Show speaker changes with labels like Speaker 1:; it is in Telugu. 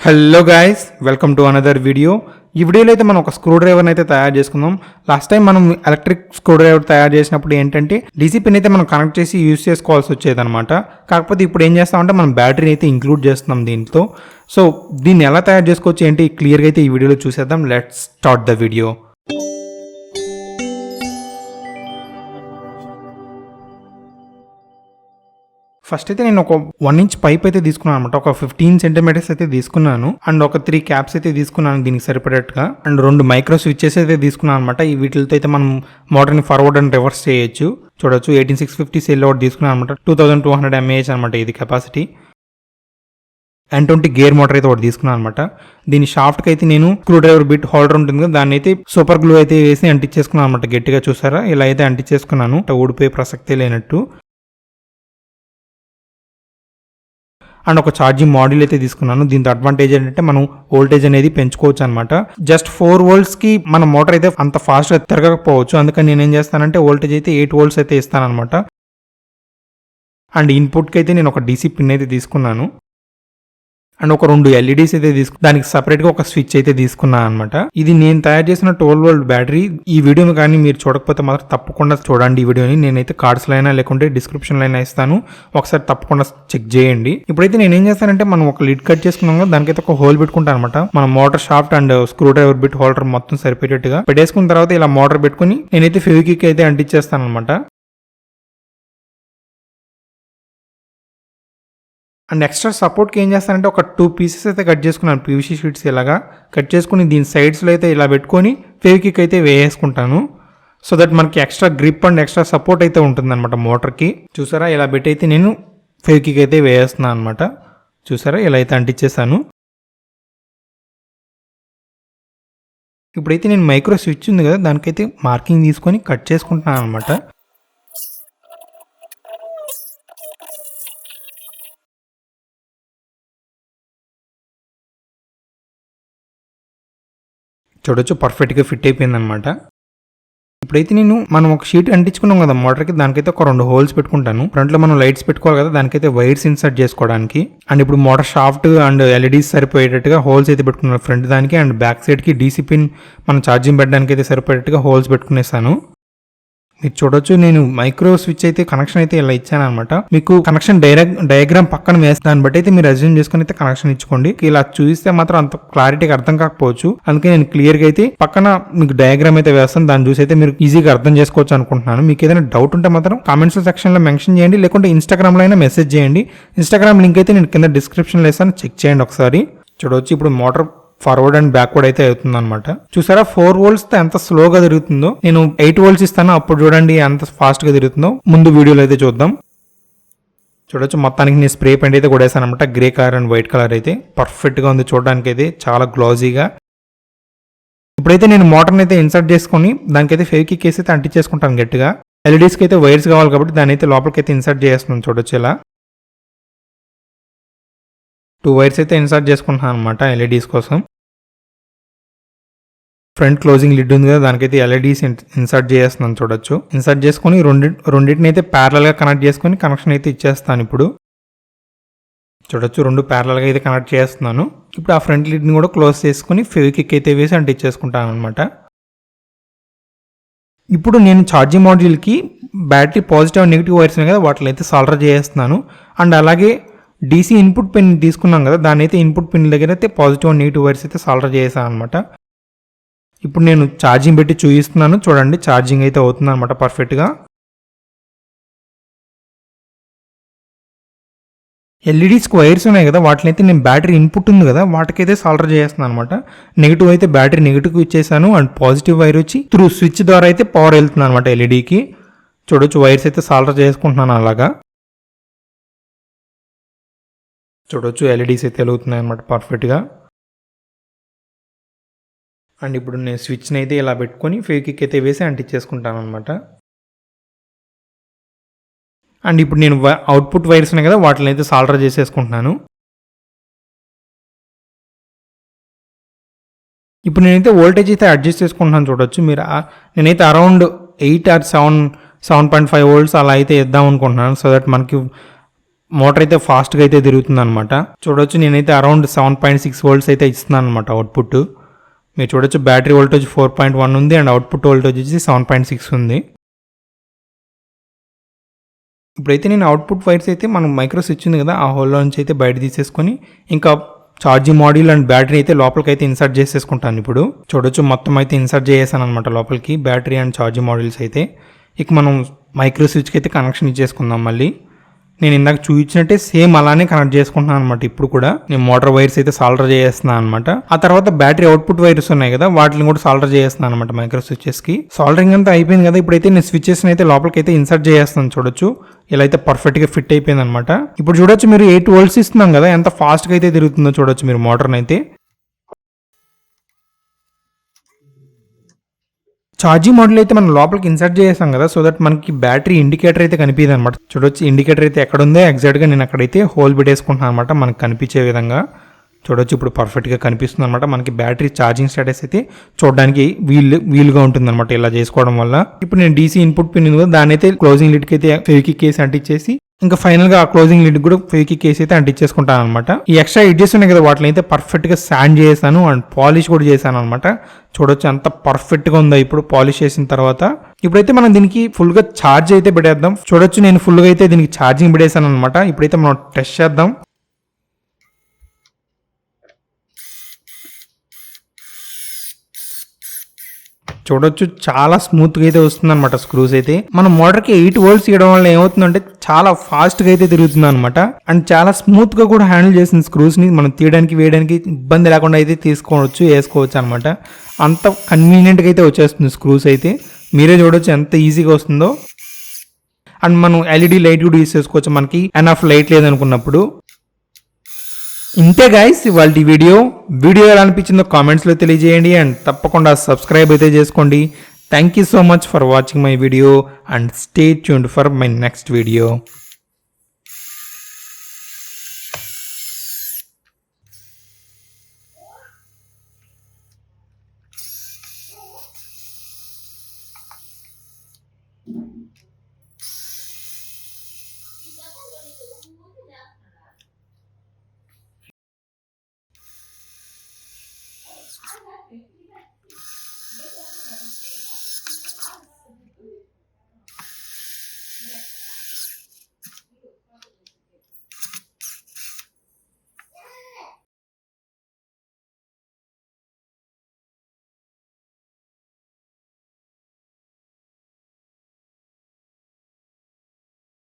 Speaker 1: Hello guys, welcome to another video. ఈ వీడియోలో అయితే మనం ఒక స్క్రూ డ్రైవర్ని అయితే తయారు చేసుకుందాం. లాస్ట్ టైం మనం ఎలక్ట్రిక్ స్క్రూ డ్రైవర్ తయారు చేసినప్పుడు ఏంటంటే డీసీ పిన్ అయితే మనం కనెక్ట్ చేసి యూజ్ చేసుకోవాల్సి వచ్చేదన్నమాట. కాకపోతే ఇప్పుడు ఏం చేస్తామంటే మనం బ్యాటరీ అయితే ఇంక్లూడ్ చేస్తున్నాం దీంట్లో. సో దీన్ని ఎలా తయారు చేసుకోవచ్చు ఏంటి క్లియర్గా అయితే ఈ వీడియోలో చూసేద్దాం. Let's start the video. First అయితే నేను ఒక 1 ఇంచ్ పైప్ అయితే తీసుకున్నాను అనమాట. ఒక 15 సెంటీమీటర్స్ అయితే తీసుకున్నాను. అండ్ ఒక 3 క్యాప్స్ అయితే తీసుకున్నాను దీనికి సరిపడేట్టుగా. అండ్ 2 మైక్రో స్విచెస్ అయితే తీసుకున్నాను అనమాట. ఈ వీటితో అయితే మనం మోటార్ని ఫార్వర్డ్ అండ్ రివర్స్ చేయొచ్చు. చూడొచ్చు 18650 సెల్ అవుట్ తీసుకున్నాను అనమాట. 2200 mAh అనమాట ఇది కెపాసిటీ. N20 గేర్ మోటార్ అయితే ఒకటి తీసుకున్నాను అనమాట. దీని షాఫ్ట్కి అయితే నేను స్క్రూ డ్రైవర్ బిట్ హోల్డర్ ఉంటుంది కదా, దాన్ని అయితే సూపర్ గ్లూ అయితే వేసి అంటించేసుకున్నాను అనమాట. గట్టిగా చూసారా, ఇలా అయితే అంటించేసుకున్నాను. ఊడిపోయే ప్రసక్తే లేనట్టు. అండ్ ఒక ఛార్జింగ్ మాడ్యూల్ అయితే తీసుకున్నాను. దీంతో అడ్వాంటేజ్ ఏంటంటే మనం వోల్టేజ్ అనేది పెంచుకోవచ్చు అనమాట. జస్ట్ 4 voltsకి మన మోటార్ అయితే అంత ఫాస్ట్గా తిరగకపోవచ్చు. అందుకని నేను ఏం చేస్తానంటే వోల్టేజ్ అయితే 8 volts అయితే ఇస్తాను అనమాట. అండ్ ఇన్పుట్కి అయితే నేను ఒక డీసీ పిన్ అయితే తీసుకున్నాను. అండ్ ఒక 2 LEDs అయితే దానికి సపరేట్గా ఒక స్విచ్ అయితే తీసుకున్నాను అనమాట. ఇది నేను తయారు చేసిన 12 volt బ్యాటరీ. ఈ వీడియోని కానీ మీరు చూడకపోతే మాత్రం తప్పకుండా చూడండి ఈ వీడియోని. నేనైతే కార్డ్స్లో అయినా లేకుంటే డిస్క్రిప్షన్లో అయినా ఇస్తాను, ఒకసారి తప్పకుండా చెక్ చేయండి. ఇప్పుడైతే నేను ఏం చేస్తానంటే మనం ఒక లిడ్ కట్ చేసుకున్నాం కదా, దానికైతే ఒక హోల్ పెట్టుకుంటాను అనమాట. మన motor shaft and screw driver bit holder మొత్తం సరిపోయేట్టుగా పెట్టేసుకున్న తర్వాత ఇలా మోటార్ పెట్టుకుని నేనైతే ఫెవిక్విక్ అయితే అంటించేస్తాను అనమాట. అండ్ ఎక్స్ట్రా సపోర్ట్కి ఏం చేస్తానంటే ఒక 2 pieces అయితే కట్ చేసుకున్నాను, పీవీసీ షీట్స్ ఇలాగా కట్ చేసుకుని దీని సైడ్స్లో అయితే ఇలా పెట్టుకొని ఫెవిక్విక్ అయితే వేసుకుంటాను. సో దట్ మనకి extra grip and extra support అయితే ఉంటుందన్నమాట మోటార్కి. చూసారా, ఇలా పెట్టి అయితే నేను ఫెవిక్విక్ అయితే వేస్తున్నాను అనమాట. చూసారా, ఇలా అయితే అంటించేసాను. ఇప్పుడైతే నేను మైక్రో స్విచ్ ఉంది కదా, దానికైతే మార్కింగ్ తీసుకొని కట్ చేసుకుంటున్నాను అనమాట. చూడొచ్చు పర్ఫెక్ట్గా ఫిట్ అయిపోయింది అనమాట. ఇప్పుడైతే మనం ఒక షీట్ అంటించుకున్నాం కదా మోటార్కి, దానికైతే ఒక 2 holes పెట్టుకుంటాను. ఫ్రంట్లో మనం లైట్స్ పెట్టుకోవాలి కదా, దానికైతే వైర్స్ ఇన్సర్ట్ చేసుకోవడానికి. అండ్ ఇప్పుడు మోటార్ షాఫ్ట్ అండ్ LEDs సరిపోయేటట్టుగా హోల్స్ అయితే పెట్టుకున్నాను ఫ్రంట్ దానికి. అండ్ బ్యాక్ సైడ్కి డీసీ పిన్ మనం ఛార్జింగ్ పెట్టడానికి అయితే సరిపోయేటట్టుగా హోల్స్ పెట్టుకునేసాను. మీరు చూడొచ్చు నేను మైక్రో స్విచ్ అయితే కనెక్షన్ అయితే ఇలా ఇచ్చాను అనమాట. మీకు కనెక్షన్ డయాగ్రామ్ పక్కన వేస్తే దాన్ని బట్టి అయితే మీరు అజ్యూమ్ చేసుకుని అయితే కనెక్షన్ ఇచ్చుకోండి. ఇలా చూస్తే మాత్రం అంత క్లారిటీగా అర్థం కాకపోవచ్చు, అందుకే నేను క్లియర్గా అయితే పక్కన మీకు డయాగ్రామ్ అయితే వేస్తాను. దాన్ని చూసి అయితే మీరు ఈజీగా అర్థం చేసుకోవచ్చు అనుకుంటున్నాను. మీకు ఏదైనా డౌట్ ఉంటే మాత్రం కామెంట్స్ సెక్షన్లో మెన్షన్ చేయండి, లేకుంటే ఇన్స్టాగ్రామ్లో అయినా మెసేజ్ చేయండి. ఇన్స్టాగ్రామ్ లింక్ అయితే నేను కింద డిస్క్రిప్షన్లో వేస్తాను, చెక్ చేయండి ఒకసారి. చూడవచ్చు ఇప్పుడు మోటార్ ఫార్వర్డ్ అండ్ బ్యాక్వర్డ్ అయితే అవుతుంది అనమాట. చూసారా 4 volts తో ఎంత స్లోగా తిరుగుతుందో. నేను 8 volts ఇస్తాను, అప్పుడు చూడండి ఎంత ఫాస్ట్ గా తిరుగుతుందో. ముందు వీడియోలో అయితే చూద్దాం. చూడొచ్చు మొత్తానికి నేను స్ప్రే పెయింట్ అయితే కొడేసాను అనమాట. Grey colour and white colour అయితే పర్ఫెక్ట్ గా ఉంది చూడడానికి, అయితే చాలా గ్లాజీగా. ఇప్పుడైతే నేను మోటార్ని అయితే ఇన్సర్ట్ చేసుకుని దానికైతే ఫెవిక్విక్ వేసి అయితే అంటించేసుకుంటాను గట్టిగా. LEDస్కి అయితే వైర్స్ కావాలి కాబట్టి దాన్ని అయితే లోపలికి అయితే ఇన్సర్ట్ చేస్తున్నాను. చూడొచ్చు ఇలా 2 wires అయితే ఇన్సర్ట్ చేసుకుంటున్నాను అనమాట LEDs కోసం. ఫ్రంట్ క్లోజింగ్ లిడ్ ఉంది కదా, దానికైతే LEDs ఇన్సర్ట్ చేస్తున్నాను. చూడొచ్చు ఇన్సర్ట్ చేసుకుని రెండింటిని అయితే ప్యారలల్ గా కనెక్ట్ చేసుకుని కనెక్షన్ అయితే ఇచ్చేస్తాను. ఇప్పుడు చూడొచ్చు 2 ప్యారలల్ గా అయితే కనెక్ట్ చేస్తున్నాను. ఇప్పుడు ఆ ఫ్రంట్ లిడ్ ని కూడా క్లోజ్ చేసుకుని ఫెవిక్విక్ అయితే వేసి అంటించేసుకుంటాను అనమాట. ఇప్పుడు నేను ఛార్జింగ్ మాడ్యూల్కి battery positive and negative wires ఉన్నాయి కదా, వాటిని అయితే సాల్డర్ చేస్తున్నాను. అండ్ అలాగే డీసీ ఇన్పుట్ పిన్ తీసుకున్నాం కదా, దాని అయితే ఇన్పుట్ పిన్ దగ్గర అయితే పాజిటివ్ అండ్ నెగిటివ్ వైర్స్ అయితే సాల్డర్ చేసాను అనమాట. ఇప్పుడు నేను ఛార్జింగ్ పెట్టి చూపిస్తున్నాను, చూడండి ఛార్జింగ్ అయితే అవుతుంది అనమాట పర్ఫెక్ట్గా. LEDస్కి వైర్స్ ఉన్నాయి కదా, వాటిని అయితే నేను బ్యాటరీ ఇన్పుట్ ఉంది కదా వాటికైతే సాల్డర్ చేస్తున్నాను అనమాట. నెగిటివ్ అయితే బ్యాటరీ నెగిటివ్ ఇచ్చేసాను. అండ్ పాజిటివ్ వైర్ వచ్చి త్రూ స్విచ్ ద్వారా అయితే పవర్ వెళ్తుంది అనమాట LEDకి. చూడొచ్చు వైర్స్ అయితే సాల్డర్ చేసుకుంటున్నాను అలాగా. చూడొచ్చు LEDs అయితే వెలుగుతున్నాయి అనమాట పర్ఫెక్ట్గా. అండ్ ఇప్పుడు నేను స్విచ్ని అయితే ఇలా పెట్టుకొని ఫెవిక్విక్ అయితే వేసి అంటించేసుకుంటాను అనమాట. అండ్ ఇప్పుడు నేను అవుట్పుట్ వైర్స్ ఉన్నాయి కదా, వాటిని అయితే సాల్డర్ చేసేసుకుంటున్నాను. ఇప్పుడు నేనైతే వోల్టేజ్ అయితే అడ్జస్ట్ చేసుకుంటున్నాను. చూడొచ్చు మీరు, నేనైతే అరౌండ్ 8 or 7.5 volts అలా అయితే ఇద్దాం అనుకుంటున్నాను. సో దట్ మనకి మోటార్ అయితే ఫాస్ట్గా అయితే తిరుగుతుంది అనమాట. చూడొచ్చు నేనైతే అరౌండ్ 7.6 వోల్ట్స్ అయితే ఇస్తున్నాను అనమాట అవుట్పుట్. మీరు చూడొచ్చు బ్యాటరీ వోల్టేజ్ 4.1 ఉంది అండ్ అవుట్పుట్ వోల్టేజ్ వచ్చి 7.6 ఉంది. ఇప్పుడైతే నేను అవుట్పుట్ వైర్స్ అయితే మనం మైక్రో స్విచ్ ఉంది కదా, ఆ హోల్లో నుంచి అయితే బయట తీసేసుకొని ఇంకా ఛార్జింగ్ మాడ్యూల్ అండ్ బ్యాటరీ అయితే లోపలికి అయితే ఇన్సర్ట్ చేసేసుకుంటాను. ఇప్పుడు చూడొచ్చు మొత్తం అయితే ఇన్సర్ట్ చేసేసాను అనమాట లోపలికి బ్యాటరీ అండ్ ఛార్జింగ్ మాడ్యూల్స్ అయితే. ఇక మనం మైక్రో స్విచ్కి అయితే కనెక్షన్ ఇచ్చేసుకుందాం. మళ్ళీ నేను ఇందాక చూపించినట్టే సేమ్ అలానే కనెక్ట్ చేసుకుంటున్నాను అనమాట. ఇప్పుడు కూడా నేను మోటార్ వైర్స్ అయితే సాల్డర్ చేస్తున్నాను అనమాట. ఆ తర్వాత బ్యాటరీ అవుట్పుట్ వైర్స్ ఉన్నాయి కదా, వాటిని కూడా సాల్డర్ చేస్తున్నాను అనమాట మైక్రో స్విచెస్ కి. సాల్డరింగ్ అంతా అయిపోయింది కదా, ఇప్పుడైతే నేను స్విచెస్ అయితే లోపలికి అయితే ఇన్సర్ట్ చేస్తున్నాను. చూడొచ్చు ఇలా అయితే పర్ఫెక్ట్ గా ఫిట్ అయిపోయింది అనమాట. ఇప్పుడు చూడొచ్చు మీరు 8 వోల్ట్స్ ఇస్తున్నాం కదా, ఎంత ఫాస్ట్ గా అయితే తిరుగుతుందో చూడొచ్చు మీరు మోటార్ని అయితే. ఛార్జింగ్ మోడల్ అయితే మనం లోపలికి ఇన్సర్ట్ చేసాం కదా, సో దట్ మనకి బ్యాటరీ ఇండికేటర్ అయితే కనిపించదు అనమాట. చూడొచ్చు ఇండికేటర్ అయితే ఎక్కడ ఉందో ఎగ్జాక్ట్గా నేను అక్కడైతే హోల్ పెట్టేసుకుంటున్నాను అనమాట మనకు కనిపించే విధంగా. చూడొచ్చు ఇప్పుడు పర్ఫెక్ట్గా కనిపిస్తుంది అనమాట. మనకి బ్యాటరీ ఛార్జింగ్ స్టేటస్ అయితే చూడడానికి వీలుగా ఉంటుంది అనమాట ఇలా చేసుకోవడం వల్ల. ఇప్పుడు నేను డీసీ ఇన్పుట్ పిన్ ఉంది కదా, దాని అయితే క్లోజింగ్ లిడ్కి అయితే ఫెవిక్విక్ వేసి అంటించేసి ఇంకా ఫైనల్ గా ఆ క్లోజింగ్ లిడ్ కూడా ఫెవిక్విక్ వేసి అయితే అంటించేసుకుంటాను అనమాట. ఈ ఎక్స్ట్రా ఎడ్జెస్ ఉన్నాయి కదా, వాటిని అయితే పర్ఫెక్ట్ గా శాండ్ చేశాను అండ్ పాలిష్ కూడా చేశాను అనమాట. చూడొచ్చు అంత పర్ఫెక్ట్ గా ఉందో ఇప్పుడు పాలిష్ చేసిన తర్వాత. ఇప్పుడైతే మనం దీనికి ఫుల్ గా ఛార్జ్ అయితే పెట్టేద్దాం. చూడొచ్చు నేను ఫుల్ గా అయితే దీనికి ఛార్జింగ్ పెట్టేశాను అనమాట. ఇప్పుడైతే మనం టెస్ట్ చేద్దాం. చూడొచ్చు చాలా స్మూత్ గా అయితే వస్తుంది అనమాట స్క్రూస్ అయితే. మన మోటార్ కి 8 వోల్ట్స్ ఇవ్వడం వల్ల ఏమవుతుందంటే చాలా ఫాస్ట్ గా అయితే తిరుగుతుంది అనమాట. అండ్ చాలా స్మూత్ గా కూడా హ్యాండిల్ చేసింది స్క్రూస్ ని. మనం తీయడానికి వేయడానికి ఇబ్బంది లేకుండా అయితే వేసుకోవచ్చు అనమాట. అంత కన్వీనియంట్ గా అయితే వచ్చేస్తుంది స్క్రూస్ అయితే. మీరే చూడొచ్చు ఎంత ఈజీగా వస్తుందో. అండ్ మనం ఎల్ఈడి లైట్ కూడా యూస్ చేసుకోవచ్చు మనకి ఎనఫ్ లైట్ లేదనుకున్నప్పుడు. ఇంతే గైస్ ఇవాళ వీడియో ఎలా అనిపించిందో కామెంట్స్లో తెలియజేయండి అండ్ తప్పకుండా సబ్స్క్రైబ్ అయితే చేసుకోండి. Thank you so much for watching my video and stay tuned for my next video.